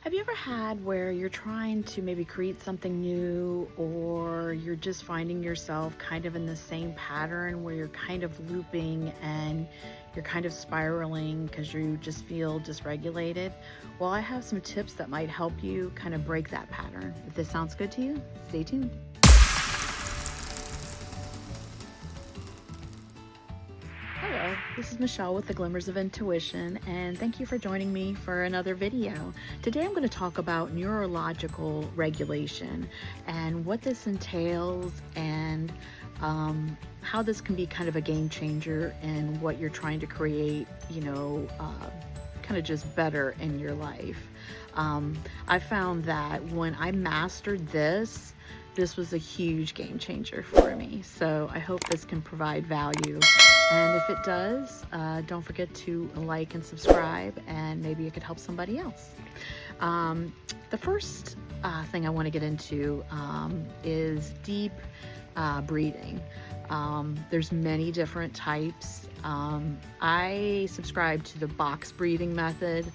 Have you ever had where you're trying to maybe create something new, or you're just finding yourself kind of in the same pattern where you're kind of looping and you're kind of spiraling because you just feel dysregulated? Well, I have some tips that might help you kind of break that pattern. If this sounds good to you, stay tuned. Hello, this is Michelle with the Glimmers of Intuition, and thank you for joining me for another video. Today I'm going to talk about neurological regulation and what this entails, and how this can be kind of a game changer in what you're trying to create, kind of just better in your life. I found that when I mastered this was a huge game changer for me. So I hope this can provide value. And if it does, don't forget to like and subscribe, and maybe it could help somebody else. The first thing I want to get into is deep breathing. There's many different types. I subscribe to the box breathing method,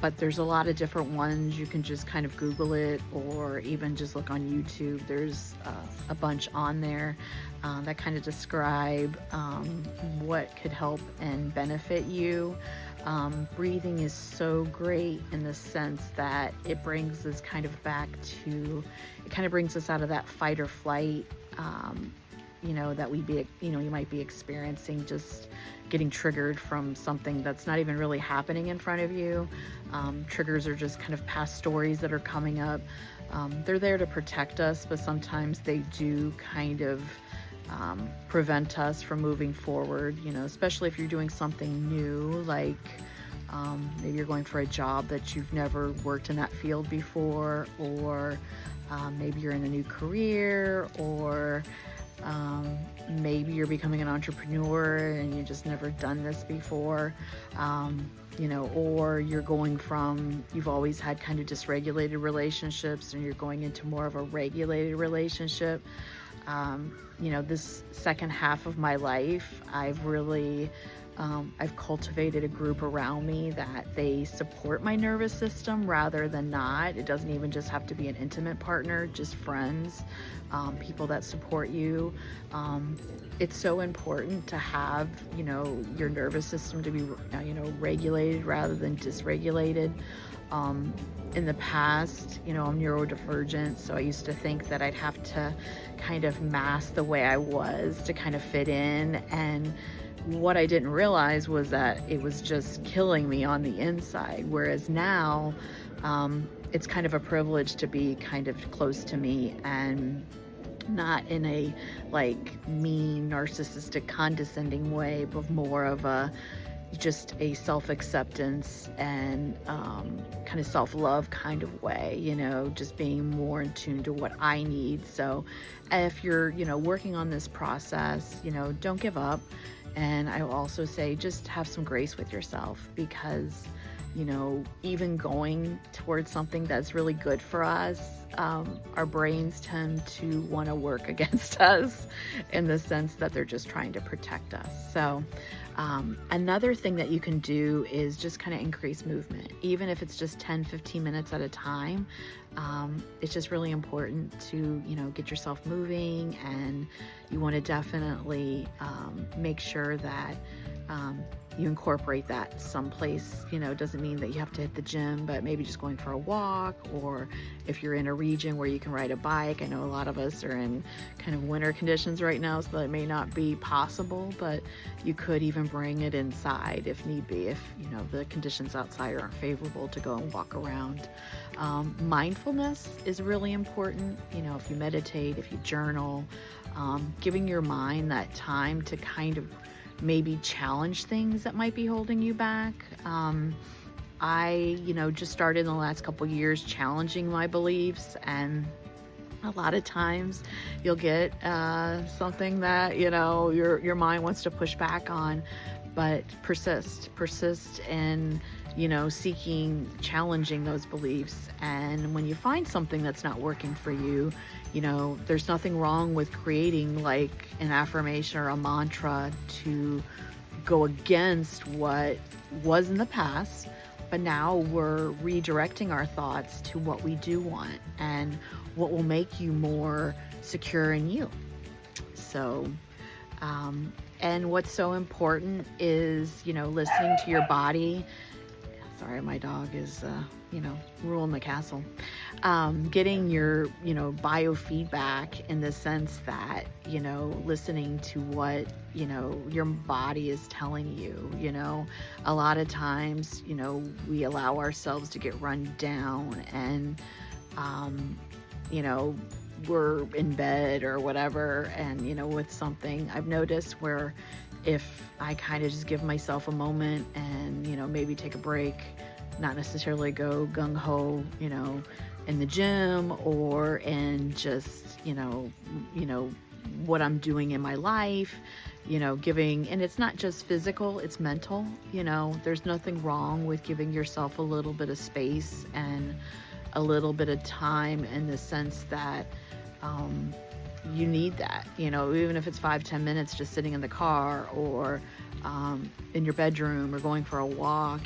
but there's a lot of different ones. You can just kind of Google it, or even just look on YouTube. There's a bunch on there that kind of describe what could help and benefit you. Breathing is so great in the sense that it brings us kind of back to, it kind of brings us out of that fight or flight, that you might be experiencing, just getting triggered from something that's not even really happening in front of you. Triggers are just kind of past stories that are coming up. They're there to protect us, but sometimes they do kind of prevent us from moving forward, especially if you're doing something new, like maybe you're going for a job that you've never worked in that field before, or maybe you're in a new career, or maybe you're becoming an entrepreneur and you've just never done this before, or you're going from, you've always had kind of dysregulated relationships and you're going into more of a regulated relationship. This second half of my life, I've really I've cultivated a group around me that they support my nervous system rather than not. It doesn't even just have to be an intimate partner, just friends, people that support you. It's so important to have, your nervous system to be, regulated rather than dysregulated. In the past, I'm neurodivergent, so I used to think that I'd have to kind of mask the way I was to kind of fit in, and what I didn't realize was that it was just killing me on the inside. Whereas now, it's kind of a privilege to be kind of close to me, and not in a mean, narcissistic, condescending way, but more of just a self-acceptance and kind of self-love kind of way, just being more in tune to what I need. So if you're, working on this process, don't give up. And I will also say, just have some grace with yourself, because, even going towards something that's really good for us, our brains tend to want to work against us in the sense that they're just trying to protect us. So another thing that you can do is just kind of increase movement, even if it's just 10-15 minutes at a time. It's just really important to, get yourself moving, and you want to definitely make sure that you incorporate that someplace. Doesn't mean that you have to hit the gym, but maybe just going for a walk, or if you're in a region where you can ride a bike. I know a lot of us are in kind of winter conditions right now, so that may not be possible, but you could even bring it inside if need be, if the conditions outside aren't favorable to go and walk around. Mindfulness is really important. If you meditate, if you journal, giving your mind that time to kind of maybe challenge things that might be holding you back. I, just started in the last couple years challenging my beliefs, and a lot of times you'll get something that, your mind wants to push back on, but persist in, seeking, challenging those beliefs. And when you find something that's not working for you, there's nothing wrong with creating like an affirmation or a mantra to go against what was in the past, but now we're redirecting our thoughts to what we do want and what will make you more secure in you. So, and what's so important is, listening to your body. Sorry, my dog is, ruling the castle. Getting your, biofeedback in the sense that, listening to what, your body is telling you. A lot of times, we allow ourselves to get run down and, we're in bed or whatever, and with something I've noticed where if I kind of just give myself a moment and maybe take a break, not necessarily go gung-ho in the gym or in just what I'm doing in my life, giving, and it's not just physical, it's mental. There's nothing wrong with giving yourself a little bit of space and a little bit of time, in the sense that you need that, even if it's 5-10 minutes just sitting in the car or in your bedroom or going for a walk.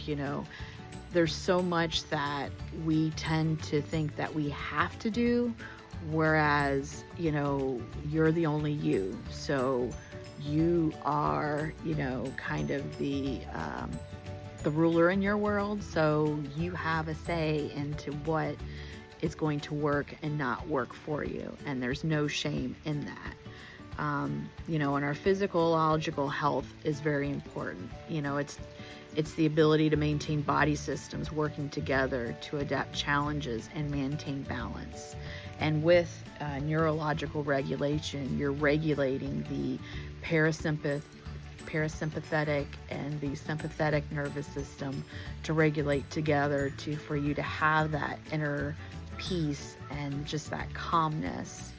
There's so much that we tend to think that we have to do, whereas you're the only you, so you are kind of the ruler in your world, so you have a say into what is going to work and not work for you, and there's no shame in that. And our physiological health is very important. It's the ability to maintain body systems working together to adapt challenges and maintain balance. And with neurological regulation, you're regulating the parasympathetic and the sympathetic nervous system to regulate together for you to have that inner peace and just that calmness.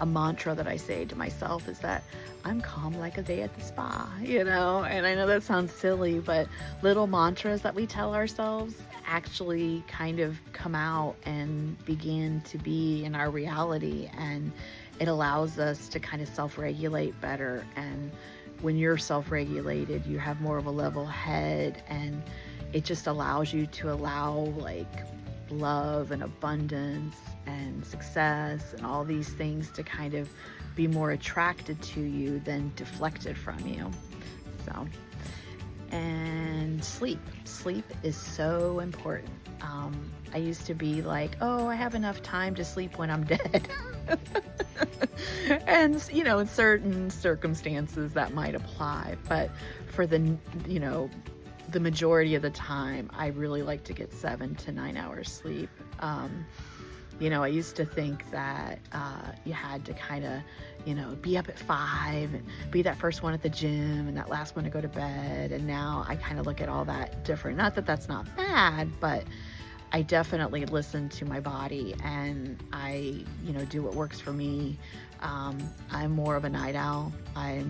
A mantra that I say to myself is that I'm calm like a day at the spa, and I know that sounds silly, but little mantras that we tell ourselves actually kind of come out and begin to be in our reality, and it allows us to kind of self-regulate better. And when you're self-regulated, you have more of a level head, and it just allows you to allow love and abundance and success and all these things to kind of be more attracted to you than deflected from you. So, and sleep is so important. I used to be like, oh, I have enough time to sleep when I'm dead. And in certain circumstances that might apply, but for the majority of the time, I really like to get 7 to 9 hours sleep. I used to think that you had to kind of, be up at 5 and be that first one at the gym and that last one to go to bed. And now I kind of look at all that different. Not that that's not bad, but I definitely listen to my body, and I, do what works for me. I'm more of a night owl. I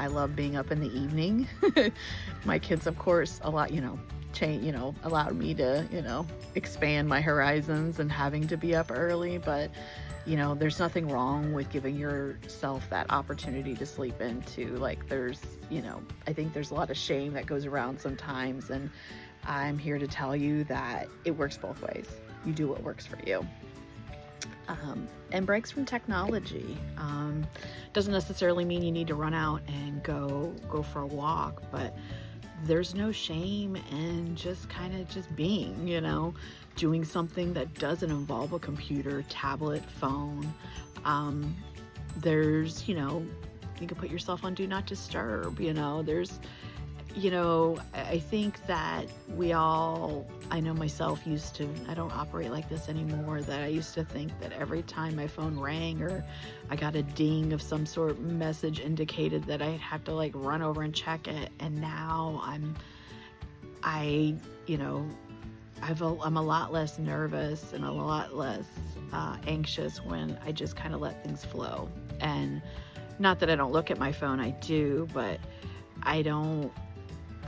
love being up in the evening. My kids, of course, a lot, allowed me to, expand my horizons and having to be up early. But, there's nothing wrong with giving yourself that opportunity to sleep into. I think there's a lot of shame that goes around sometimes. And I'm here to tell you that it works both ways. You do what works for you. And breaks from technology doesn't necessarily mean you need to run out and go for a walk, but there's no shame in just kind of just being, doing something that doesn't involve a computer, tablet, phone. There's, you can put yourself on do not disturb, there's, I think that I know myself I don't operate like this anymore, that I used to think that every time my phone rang or I got a ding of some sort of message indicated that I'd have to run over and check it. And now I'm a lot less nervous and a lot less anxious when I just kind of let things flow. And not that I don't look at my phone, I do, but I don't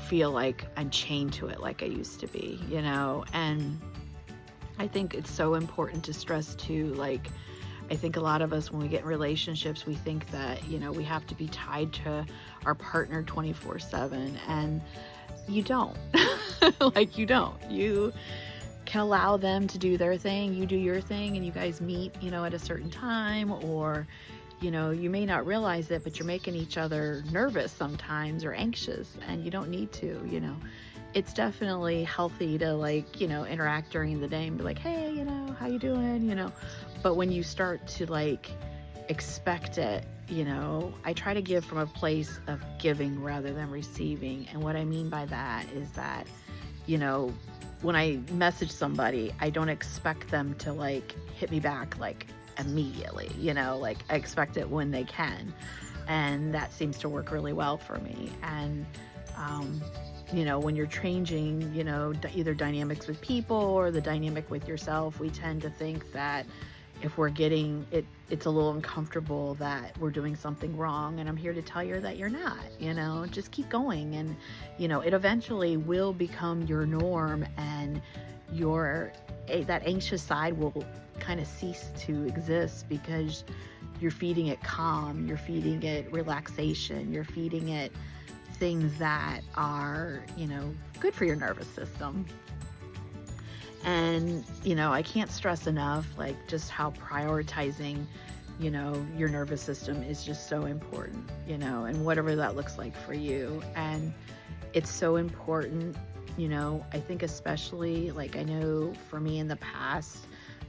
feel like I'm chained to it like I used to be, and I think it's so important to stress too, I think a lot of us, when we get in relationships, we think that, we have to be tied to our partner 24/7, and you don't. Like, you don't. You can allow them to do their thing, you do your thing, and you guys meet, at a certain time, or, you may not realize it, but you're making each other nervous sometimes or anxious, and you don't need to. It's definitely healthy to, like, interact during the day and be like, hey, how you doing, but when you start to, like, expect it, I try to give from a place of giving rather than receiving. And what I mean by that is that, when I message somebody, I don't expect them to, like, hit me back, like, immediately, like, I expect it when they can. And that seems to work really well for me. And, when you're changing, either dynamics with people or the dynamic with yourself, we tend to think that if we're getting it, it's a little uncomfortable that we're doing something wrong. And I'm here to tell you that you're not, just keep going. And, it eventually will become your norm, and that anxious side will kind of cease to exist, because you're feeding it calm, you're feeding it relaxation, you're feeding it things that are, good for your nervous system. And, I can't stress enough, like, just how prioritizing, your nervous system is just so important, and whatever that looks like for you. And it's so important, I think, especially, like, I know for me in the past,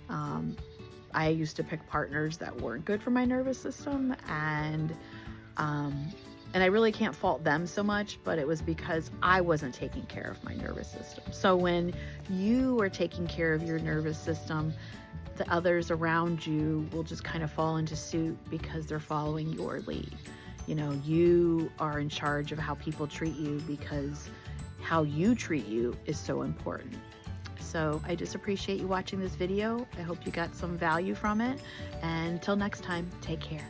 I used to pick partners that weren't good for my nervous system, and I really can't fault them so much, but it was because I wasn't taking care of my nervous system. So when you are taking care of your nervous system, the others around you will just kind of fall into suit because they're following your lead. You are in charge of how people treat you, because how you treat you is so important. So I just appreciate you watching this video. I hope you got some value from it. And until next time, take care.